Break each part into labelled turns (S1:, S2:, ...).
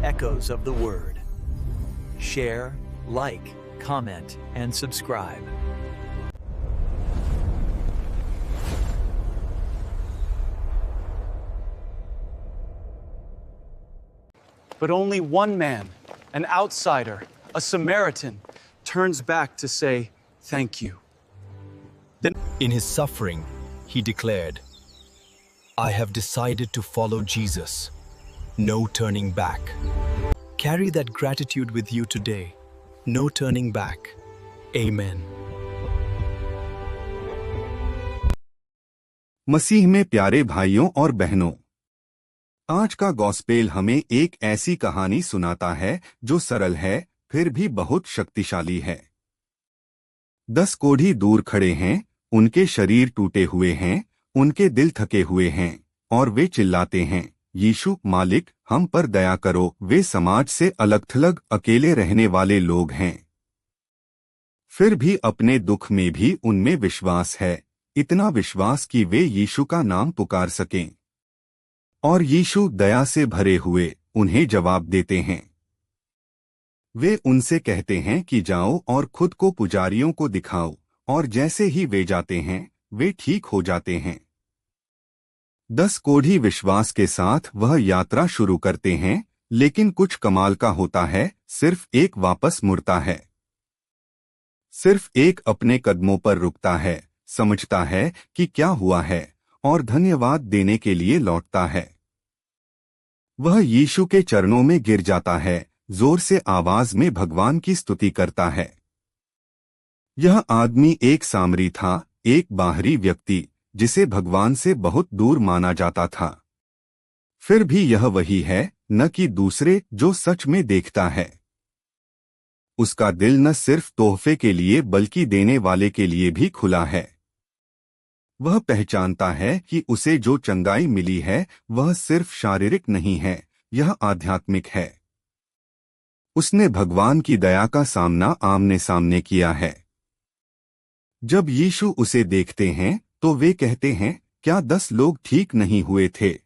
S1: echoes of the Word. Share, like, comment, and subscribe.
S2: But only one man, an outsider, a Samaritan, turns back to say, "Thank you." Then,
S3: in his suffering, he declared, "I have decided to follow Jesus. No turning back." Carry that gratitude with you today. No turning back. Amen.
S4: मसीह में प्यारे भाइयों और बहनों, आज का gospel हमें एक ऐसी कहानी सुनाता है जो सरल है फिर भी बहुत शक्तिशाली है। 10 कोढ़ी दूर खड़े हैं, उनके शरीर टूटे हुए हैं, उनके दिल थके हुए हैं और वे चिल्लाते हैं, यीशु मालिक हम पर दया करो। वे समाज से अलग थलग अकेले रहने वाले लोग हैं, फिर भी अपने दुख में भी उनमें विश्वास है, इतना विश्वास कि वे यीशु का नाम पुकार सकें। और यीशु दया से भरे हुए उन्हें जवाब देते हैं। वे उनसे कहते हैं कि जाओ और खुद को पुजारियों को दिखाओ, और जैसे ही वे जाते हैं वे ठीक हो जाते हैं। 10 कोढ़ी विश्वास के साथ वह यात्रा शुरू करते हैं, लेकिन कुछ कमाल का होता है, सिर्फ एक वापस मुड़ता है। सिर्फ एक अपने कदमों पर रुकता है, समझता है कि क्या हुआ है और धन्यवाद देने के लिए लौटता है। वह यीशु के चरणों में गिर जाता है, जोर से आवाज में भगवान की स्तुति करता है। यह आदमी एक सामरी था, एक बाहरी व्यक्ति जिसे भगवान से बहुत दूर माना जाता था। फिर भी यह वही है, न कि दूसरे, जो सच में देखता है। उसका दिल न सिर्फ तोहफे के लिए बल्कि देने वाले के लिए भी खुला है। वह पहचानता है कि उसे जो चंगाई मिली है वह सिर्फ शारीरिक नहीं है, यह आध्यात्मिक है। उसने भगवान की दया का सामना आमने सामने किया है। जब यीशु उसे देखते हैं तो वे कहते हैं, क्या 10 लोग ठीक नहीं हुए थे?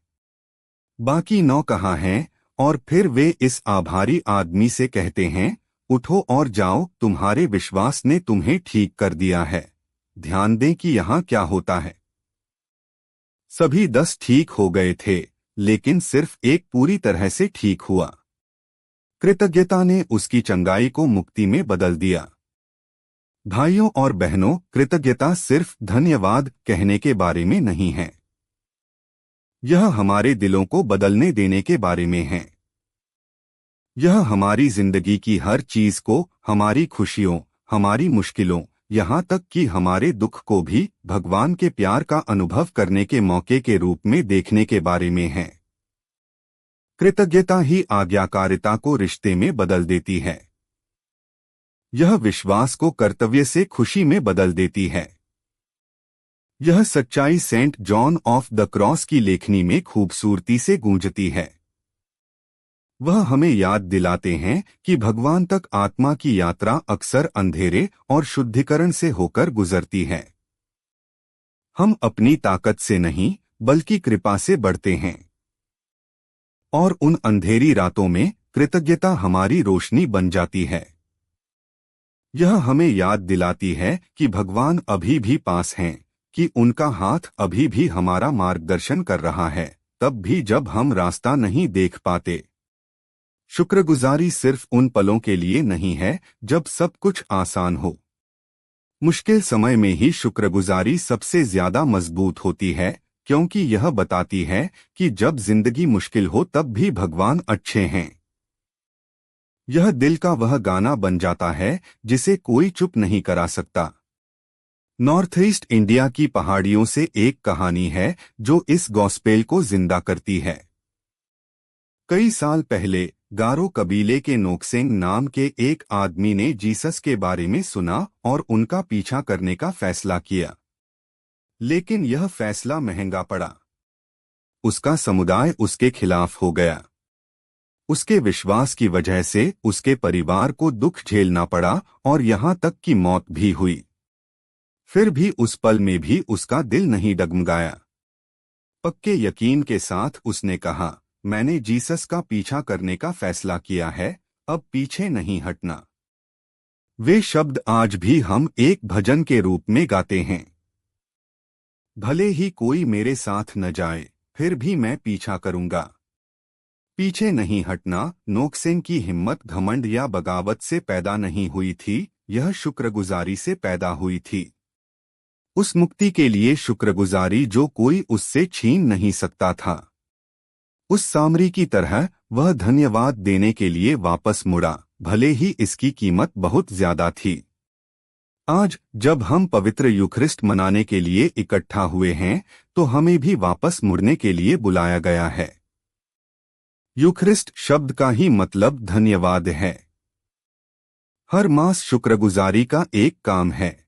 S4: बाकी 9 कहाँ हैं? और फिर वे इस आभारी आदमी से कहते हैं, उठो और जाओ, तुम्हारे विश्वास ने तुम्हें ठीक कर दिया है। ध्यान दें कि यहाँ क्या होता है। सभी 10 ठीक हो गए थे, लेकिन सिर्फ एक पूरी तरह से ठीक हुआ। कृतज्ञता ने उसकी चंगाई को मुक्ति में बदल दिया। भाइयों और बहनों, कृतज्ञता सिर्फ धन्यवाद कहने के बारे में नहीं है। यह हमारे दिलों को बदलने देने के बारे में है। यह हमारी जिंदगी की हर चीज को, हमारी खुशियों, हमारी मुश्किलों, यहाँ तक कि हमारे दुख को भी भगवान के प्यार का अनुभव करने के मौके के रूप में देखने के बारे में है। कृतज्ञता ही आज्ञाकारिता को रिश्ते में बदल देती है। यह विश्वास को कर्तव्य से खुशी में बदल देती है। यह सच्चाई Saint John of the Cross की लेखनी में खूबसूरती से गूंजती है। वह हमें याद दिलाते हैं कि भगवान तक आत्मा की यात्रा अक्सर अंधेरे और शुद्धिकरण से होकर गुजरती है। हम अपनी ताकत से नहीं, बल्कि कृपा से बढ़ते हैं। और उन अंधेरी रातों में कृतज्ञता हमारी रोशनी बन जाती है। यह हमें याद दिलाती है कि भगवान अभी भी पास हैं, कि उनका हाथ अभी भी हमारा मार्गदर्शन कर रहा है, तब भी जब हम रास्ता नहीं देख पाते। शुक्रगुजारी सिर्फ उन पलों के लिए नहीं है जब सब कुछ आसान हो। मुश्किल समय में ही शुक्रगुजारी सबसे ज्यादा मजबूत होती है, क्योंकि यह बताती है कि जब जिंदगी मुश्किल हो तब भी भगवान अच्छे हैं। यह दिल का वह गाना बन जाता है जिसे कोई चुप नहीं करा सकता। नॉर्थ ईस्ट इंडिया की पहाड़ियों से एक कहानी है जो इस गॉस्पेल को जिंदा करती है। कई साल पहले गारो कबीले के नोक्सेंग नाम के एक आदमी ने जीसस के बारे में सुना और उनका पीछा करने का फैसला किया। लेकिन यह फैसला महंगा पड़ा। उसका समुदाय उसके खिलाफ हो गया। उसके विश्वास की वजह से उसके परिवार को दुख झेलना पड़ा और यहाँ तक कि मौत भी हुई। फिर भी उस पल में भी उसका दिल नहीं डगमगाया। पक्के यकीन के साथ उसने कहा, मैंने जीसस का पीछा करने का फैसला किया है, अब पीछे नहीं हटना। वे शब्द आज भी हम एक भजन के रूप में गाते हैं। भले ही कोई मेरे साथ न जाए, फिर भी मैं पीछा करूंगा। पीछे नहीं हटना नोक्सेन की हिम्मत घमंड या बगावत से पैदा नहीं हुई थी, यह शुक्रगुजारी से पैदा हुई थी। उस मुक्ति के लिए शुक्रगुजारी जो कोई उससे छीन नहीं सकता था। उस सामरी की तरह वह धन्यवाद देने के लिए वापस मुड़ा, भले ही इसकी कीमत बहुत ज्यादा थी। आज जब हम पवित्र यूखरिस्ट मनाने के लिए इकट्ठा हुए हैं, तो हमें भी वापस मुड़ने के लिए बुलाया गया है। यूखरिस्ट शब्द का ही मतलब धन्यवाद है। हर मास शुक्रगुजारी का एक काम है।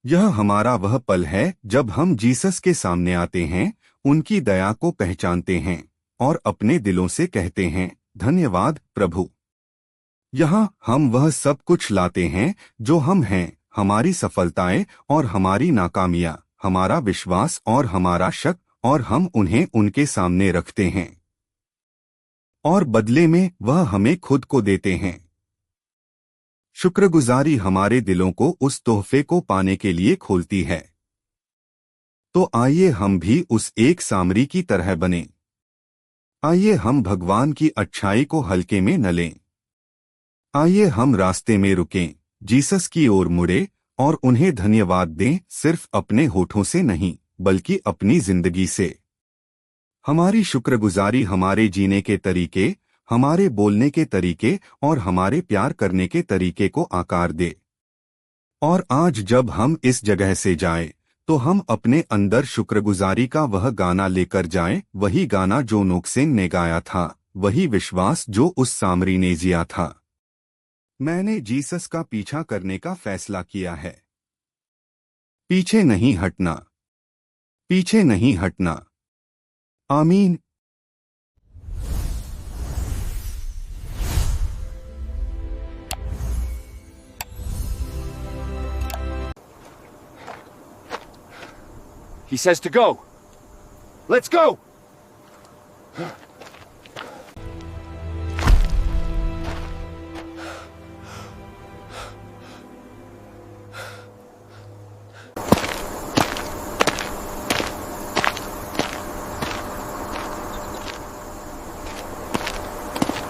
S4: यह हमारा वह पल है जब हम जीसस के सामने आते हैं, उनकी दया को पहचानते हैं और अपने दिलों से कहते हैं, धन्यवाद प्रभु। यहाँ हम वह सब कुछ लाते हैं जो हम हैं, हमारी सफलताएं और हमारी नाकामियां, हमारा विश्वास और हमारा शक, और हम उन्हें उनके सामने रखते हैं और बदले में वह हमें खुद को देते हैं। शुक्रगुजारी हमारे दिलों को उस तोहफे को पाने के लिए खोलती है। तो आइए हम भी उस एक सामरी की तरह बने। आइए हम भगवान की अच्छाई को हल्के में न लें। आइए हम रास्ते में रुकें, जीसस की ओर मुड़े और उन्हें धन्यवाद दें, सिर्फ अपने होठों से नहीं बल्कि अपनी जिंदगी से। हमारी शुक्रगुजारी हमारे जीने के तरीके, हमारे बोलने के तरीके और हमारे प्यार करने के तरीके को आकार दे। और आज जब हम इस जगह से जाएं, तो हम अपने अंदर शुक्रगुजारी का वह गाना लेकर जाएं, वही गाना जो नोक्सेन ने गाया था, वही विश्वास जो उस सामरी ने जिया था। मैंने जीसस का पीछा करने का फैसला किया है। पीछे नहीं हटना, पीछे नहीं हटना। आमीन।
S5: He says to go. Let's go!